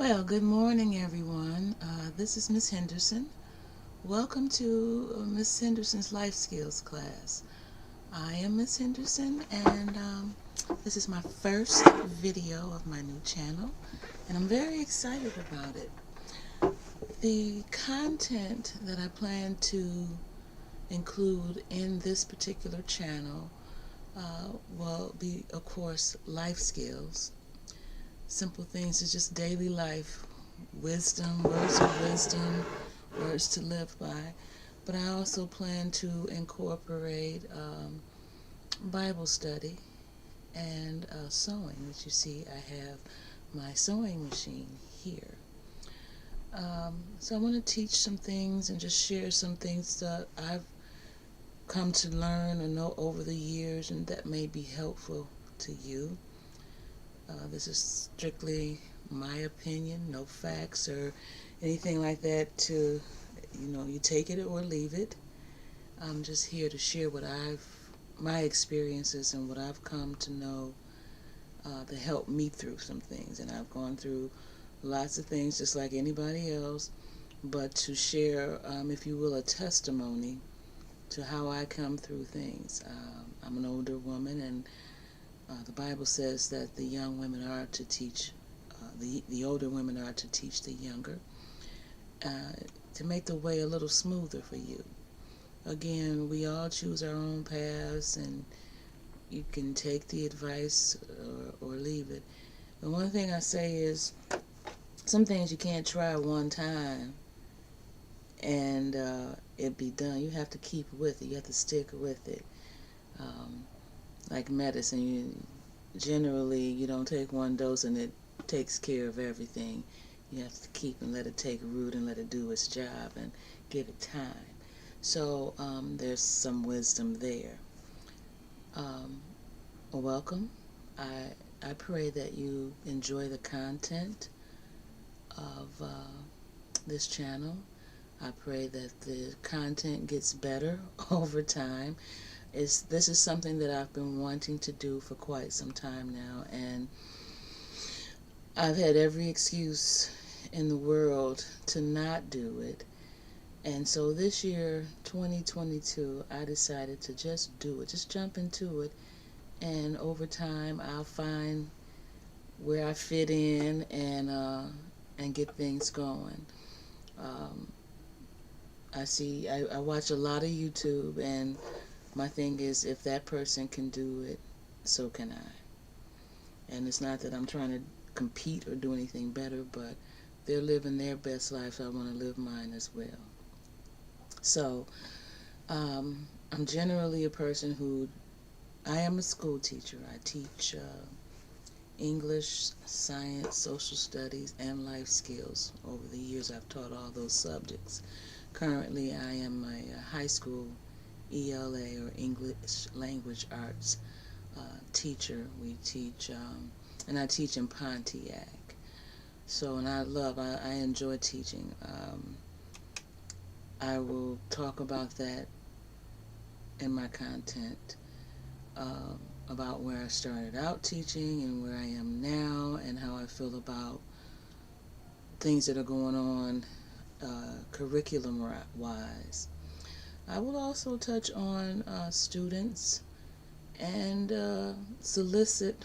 Well, good morning, everyone. This is Miss Henderson. Welcome to Miss Henderson's Life Skills class. I am Miss Henderson, and this is my first video of my new channel, and I'm very excited about it. The content that I plan to include in this particular channel will be, of course, life skills. Simple things is just daily life, wisdom, words of wisdom, words to live by. But I also plan to incorporate Bible study and sewing, which you see I have my sewing machine here. So I want to teach some things and just share some things that I've come to learn or know over the years and that may be helpful to you. This is strictly my opinion, no facts or anything like that to, you take it or leave it. I'm just here to share my experiences and what I've come to know to help me through some things. And I've gone through lots of things just like anybody else, but to share, if you will, a testimony to how I come through things. I'm an older woman, and the Bible says that the young women are to teach, the older women are to teach the younger, to make the way a little smoother for you. Again, we all choose our own paths, and you can take the advice or leave it. The one thing I say is, some things you can't try one time and it be done. You have to keep with it. You have to stick with it. Like medicine, generally you don't take one dose and it takes care of everything. You have to keep and let it take root and let it do its job and give it time. So there's some wisdom there. Welcome. I pray that you enjoy the content of this channel. I pray that the content gets better over time. This is something that I've been wanting to do for quite some time now, and I've had every excuse in the world to not do it. And so this year, 2022, I decided to just do it, just jump into it, and over time I'll find where I fit in and get things going. I watch a lot of YouTube, and my thing is, if that person can do it, so can I. And it's not that I'm trying to compete or do anything better, but they're living their best life, so I want to live mine as well. So I'm generally a person I am a school teacher. I teach English, science, social studies, and life skills. Over the years, I've taught all those subjects. Currently, I am a high school ELA, or English Language Arts teacher. We teach, and I teach in Pontiac. So, and I enjoy teaching. I will talk about that in my content, about where I started out teaching and where I am now and how I feel about things that are going on curriculum-wise. I will also touch on students and solicit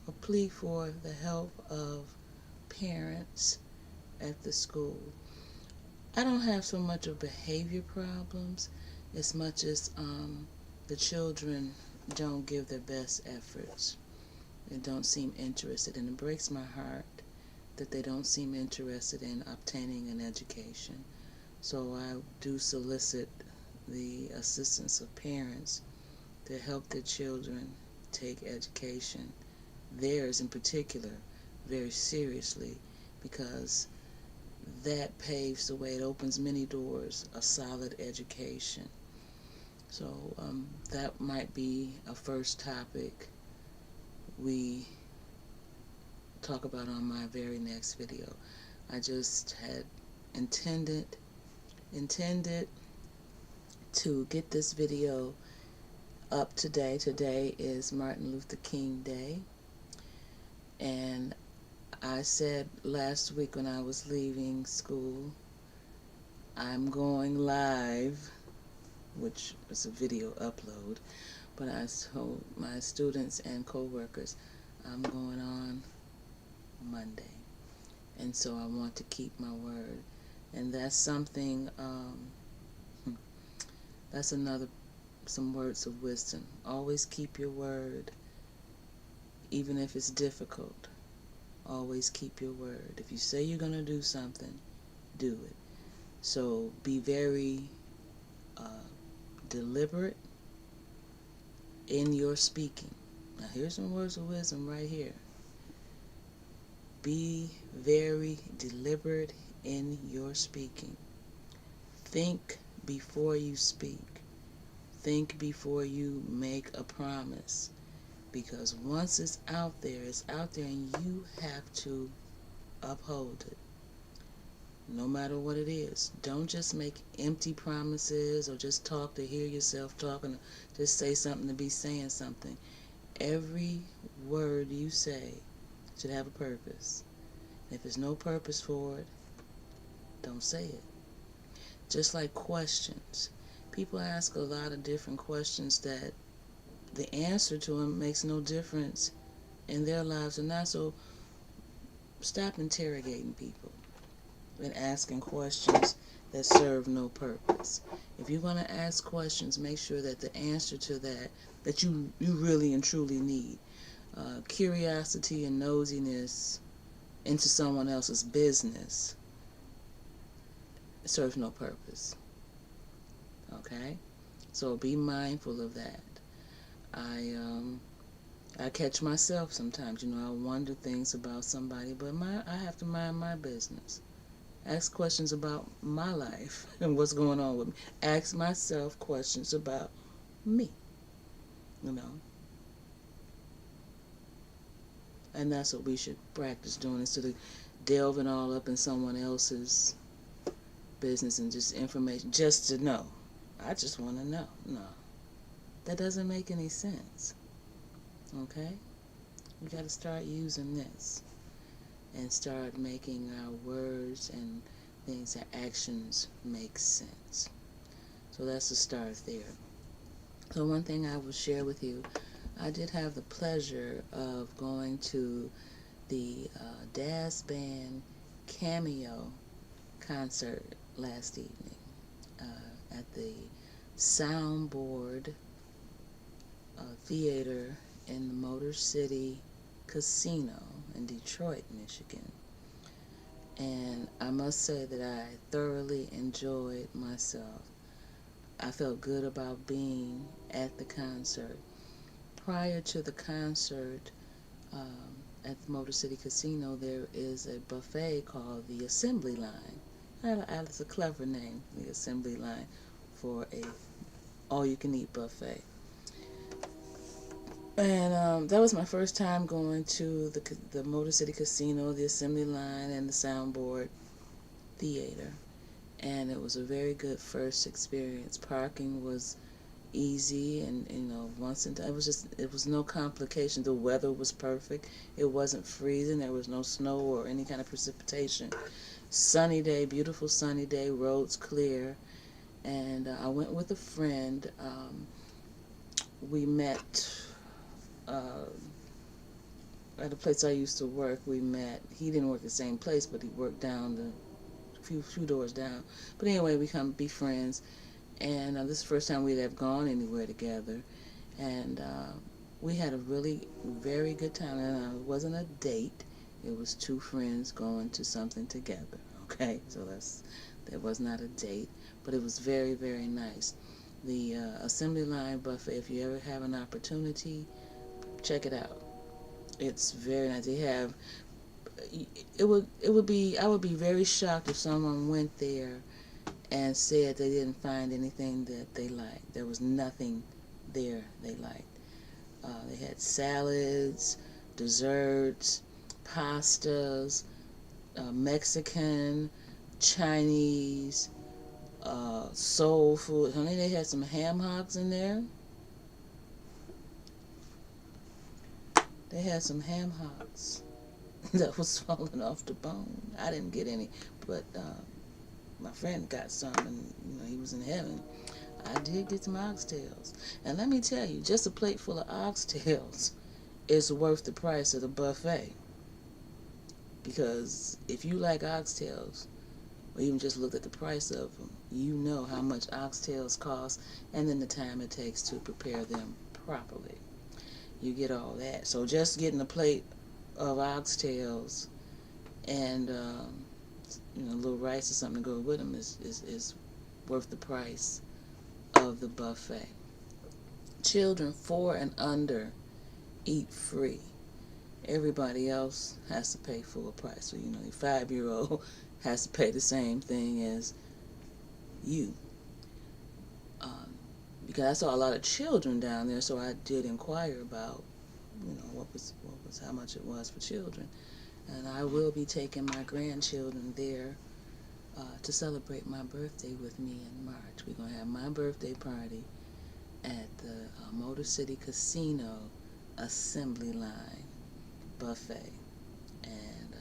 a plea for the help of parents at the school. I don't have so much of behavior problems as much as the children don't give their best efforts. They don't seem interested, and it breaks my heart that they don't seem interested in obtaining an education. So I do solicit the assistance of parents to help their children take education, theirs in particular, very seriously, because that paves the way. It opens many doors, a solid education. So that might be a first topic we talk about on my very next video. I just had intended to get this video up today. Today is Martin Luther King Day, and I said last week when I was leaving school, I'm going live, which is a video upload, but I told my students and co-workers I'm going on Monday. And so I want to keep my word. And that's something, that's some words of wisdom. Always keep your word, even if it's difficult. Always keep your word. If you say you're going to do something, do it. So be very deliberate in your speaking. Now here's some words of wisdom right here. Be very deliberate in your speaking. Think before you speak. Think before you make a promise. Because once it's out there and you have to uphold it. No matter what it is. Don't just make empty promises or just talk to hear yourself talking, or just say something to be saying something. Every word you say should have a purpose. If there's no purpose for it, don't say it. Just like questions. People ask a lot of different questions that the answer to them makes no difference in their lives or not. So stop interrogating people and asking questions that serve no purpose. If you're going to ask questions, make sure that the answer to that you really and truly need. Curiosity and nosiness into someone else's business serves no purpose. Okay? So be mindful of that. I catch myself sometimes, I wonder things about somebody, but I have to mind my business. Ask questions about my life and what's going on with me. Ask myself questions about me, And that's what we should practice doing, instead of delving all up in someone else's business and just information just to know. I just want to know. No, that doesn't make any sense. Okay? We got to start using this and start making our words and things and actions make sense. So that's the start there. So one thing I will share with you, I did have the pleasure of going to the Daz Band Cameo concert last evening at the Soundboard Theater in the Motor City Casino in Detroit, Michigan. And I must say that I thoroughly enjoyed myself. I felt good about being at the concert. Prior to the concert at the Motor City Casino, there is a buffet called the Assembly Line. It's a clever name, the Assembly Line, for a all-you-can-eat buffet. And that was my first time going to the Motor City Casino, the Assembly Line, and the Soundboard Theater. And it was a very good first experience. Parking was easy, and it was no complication. The weather was perfect. It wasn't freezing. There was no snow or any kind of precipitation. Sunny day, beautiful sunny day, roads clear. And I went with a friend. We met at a place I used to work. We met. He didn't work the same place, but he worked down few doors down. But anyway, we come be friends, and this is the first time we'd have gone anywhere together, and we had a really very good time. And it wasn't a date; it was two friends going to something together. Okay, so that was not a date, but it was very, very nice. The Assembly Line buffet, if you ever have an opportunity, check it out. It's very nice. They have I would be very shocked if someone went there and said they didn't find anything that they liked. There was nothing there they liked. They had salads, desserts, pastas, Mexican, Chinese, soul food. Honey, they had some ham hocks in there. They had some ham hocks. that was falling off the bone. I didn't get any, but my friend got some, and he was in heaven. I did get some oxtails, and let me tell you, just a plate full of oxtails is worth the price of the buffet. Because if you like oxtails, or even just looked at the price of them, you know how much oxtails cost, and then the time it takes to prepare them properly. You get all that. So just getting a plate of oxtails and a little rice or something to go with them is worth the price of the buffet. Children 4 and under eat free. Everybody else has to pay full price. So, your 5-year-old has to pay the same thing as you. Because I saw a lot of children down there, so I did inquire about, what was how much it was for children. And I will be taking my grandchildren there to celebrate my birthday with me in March. We're going to have my birthday party at the Motor City Casino Assembly Line buffet, and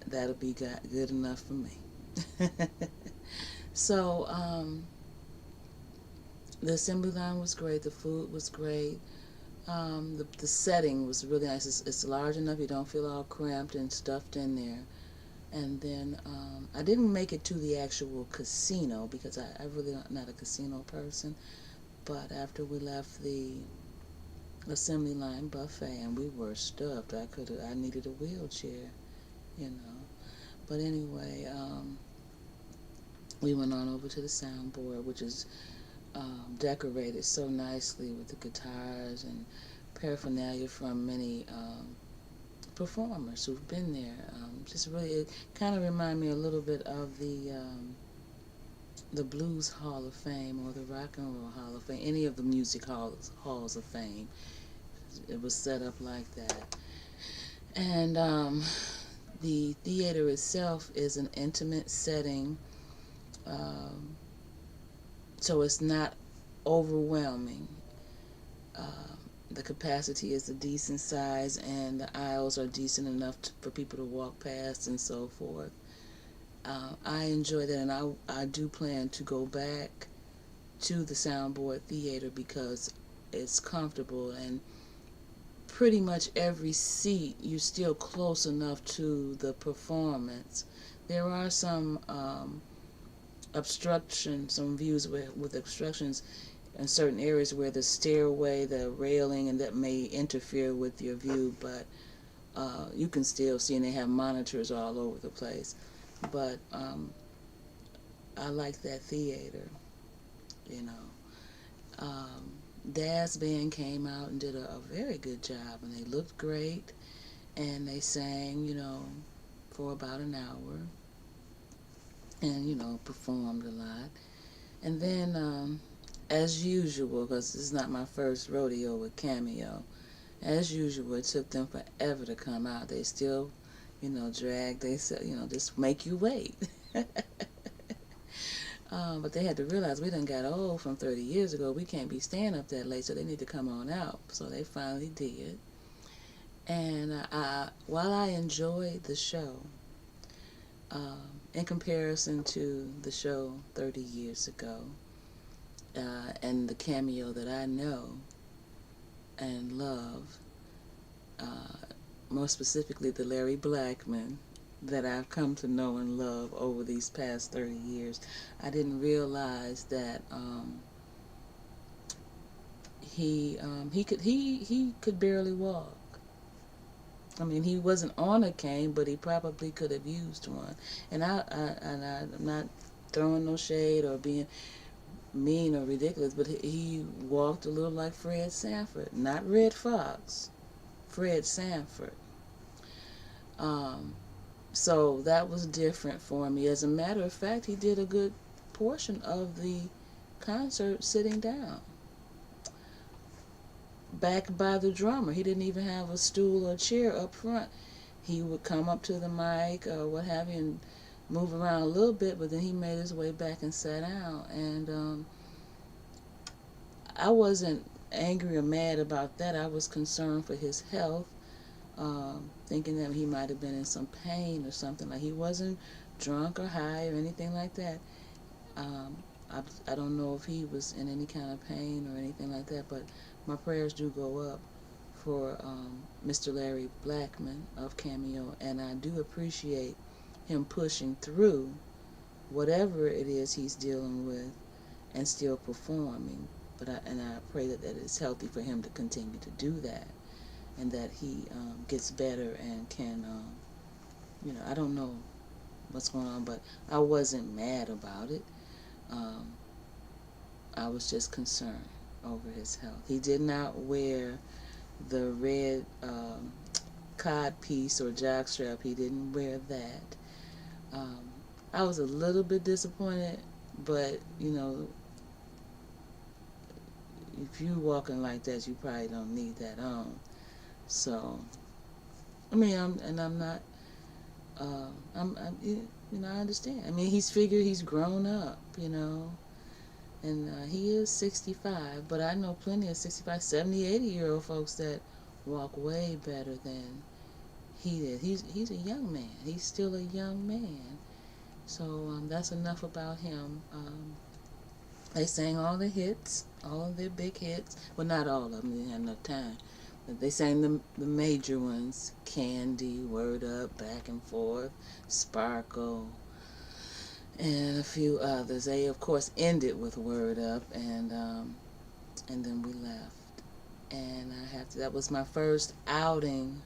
that'll be good enough for me. So the assembly line was great. The food was great. The setting was really nice. It's large enough you don't feel all cramped and stuffed in there. And then I didn't make it to the actual casino because I really not a casino person. But after we left the assembly line buffet and we were stuffed, I needed a wheelchair, But anyway, we went on over to the soundboard, which is decorated so nicely with the guitars and paraphernalia from many performers who've been there. Just really, it kind of reminded me a little bit of the Blues Hall of Fame or the Rock and Roll Hall of Fame, any of the music halls of fame. It was set up like that. And the theater itself is an intimate setting, so it's not overwhelming. The capacity is a decent size, and the aisles are decent enough for people to walk past and so forth. I enjoy that, and I do plan to go back to the Soundboard Theater because it's comfortable, and pretty much every seat you're still close enough to the performance. There are some some views with obstructions in certain areas where the stairway, the railing, and that may interfere with your view, but you can still see, and they have monitors all over the place. But I like that theater, Dad's band came out and did a very good job, and they looked great, and they sang, for about an hour, and, performed a lot. And then, as usual, because this is not my first rodeo with Cameo, as usual, it took them forever to come out. They still, drag, they said, just make you wait. But they had to realize we done got old from 30 years ago. We can't be staying up that late, so they need to come on out. So they finally did. And while I enjoyed the show, in comparison to the show 30 years ago, and the Cameo that I know and love, more specifically the Larry Blackman that I've come to know and love over these past 30 years, I didn't realize that he could barely walk. I mean, he wasn't on a cane, but he probably could have used one. And I'm not throwing no shade or being mean or ridiculous, but he walked a little like Fred Sanford, not Red Fox, Fred Sanford. So that was different for me. As a matter of fact, he did a good portion of the concert sitting down, back by the drummer. He didn't even have a stool or chair up front. He would come up to the mic or what have you and move around a little bit, but then he made his way back and sat down. And I wasn't angry or mad about that. I was concerned for his health. thinking that he might have been in some pain or something. Like, he wasn't drunk or high or anything like that. Um, I don't know if he was in any kind of pain or anything like that, but my prayers do go up for Mr. Larry Blackman of Cameo, and I do appreciate him pushing through whatever it is he's dealing with and still performing. But I pray that it's healthy for him to continue to do that, and that he gets better and can, I don't know what's going on, but I wasn't mad about it. I was just concerned over his health. He did not wear the red cod piece or jockstrap. He didn't wear that. Um, I was a little bit disappointed, but if you walking like that, you probably don't need that on. So, I mean, I'm not. I understand. I mean, he's grown up, and he is 65, but I know plenty of 65, 70, 80-year-old folks that walk way better than he did. He's a young man. He's still a young man. So that's enough about him. They sang all the hits, all of their big hits. Well, not all of them. They didn't have enough time. But they sang the major ones: Candy, Word Up, Back and Forth, Sparkle, and a few others. They, of course, ended with Word Up, and then we left. And that was my first outing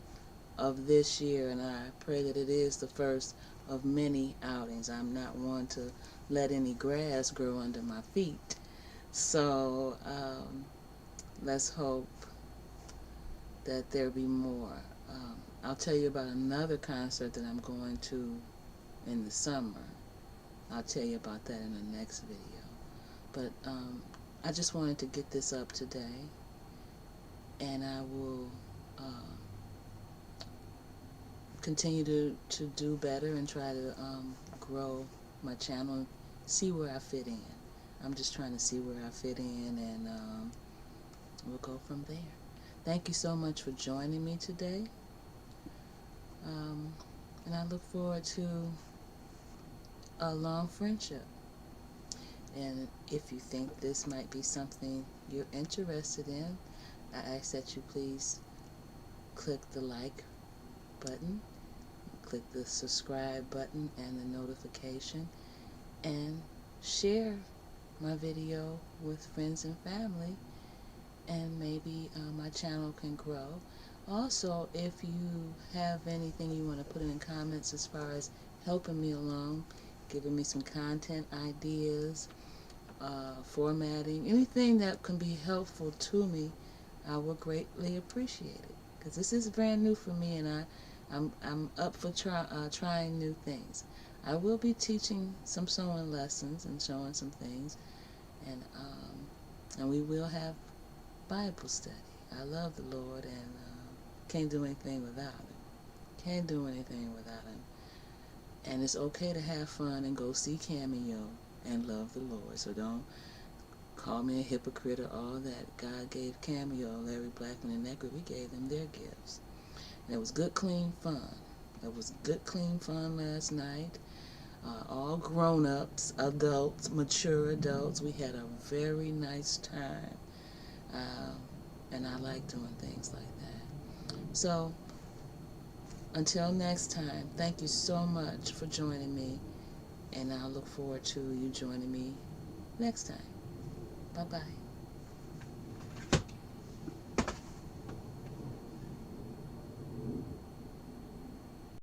of this year, and I pray that it is the first of many outings. I'm not one to let any grass grow under my feet. So let's hope that there be more. I'll tell you about another concert that I'm going to in the summer. I'll tell you about that in the next video. But I just wanted to get this up today, and I will continue to do better and try to grow my channel and see where I fit in. I'm just trying to see where I fit in, and we'll go from there. Thank you so much for joining me today, and I look forward to a long friendship. And if you think this might be something you're interested in, I ask that you please click the like button, click the subscribe button and the notification, and share my video with friends and family, and maybe my channel can grow. Also, if you have anything you want to put in the comments as far as helping me along, giving me some content ideas, formatting, anything that can be helpful to me, I will greatly appreciate it, because this is brand new for me, and I'm up for trying new things. I will be teaching some sewing lessons and showing some things, and we will have Bible study. I love the Lord, and can't do anything without Him. Can't do anything without Him. And it's okay to have fun and go see Cameo and love the Lord. So don't call me a hypocrite or all that. God gave Cameo, Larry Blackman, and that group. He gave them their gifts. And it was good, clean fun. It was good, clean fun last night. All grown-ups, adults, mature adults. We had a very nice time. And I like doing things like that. So, until next time, thank you so much for joining me. And I look forward to you joining me next time. Bye-bye.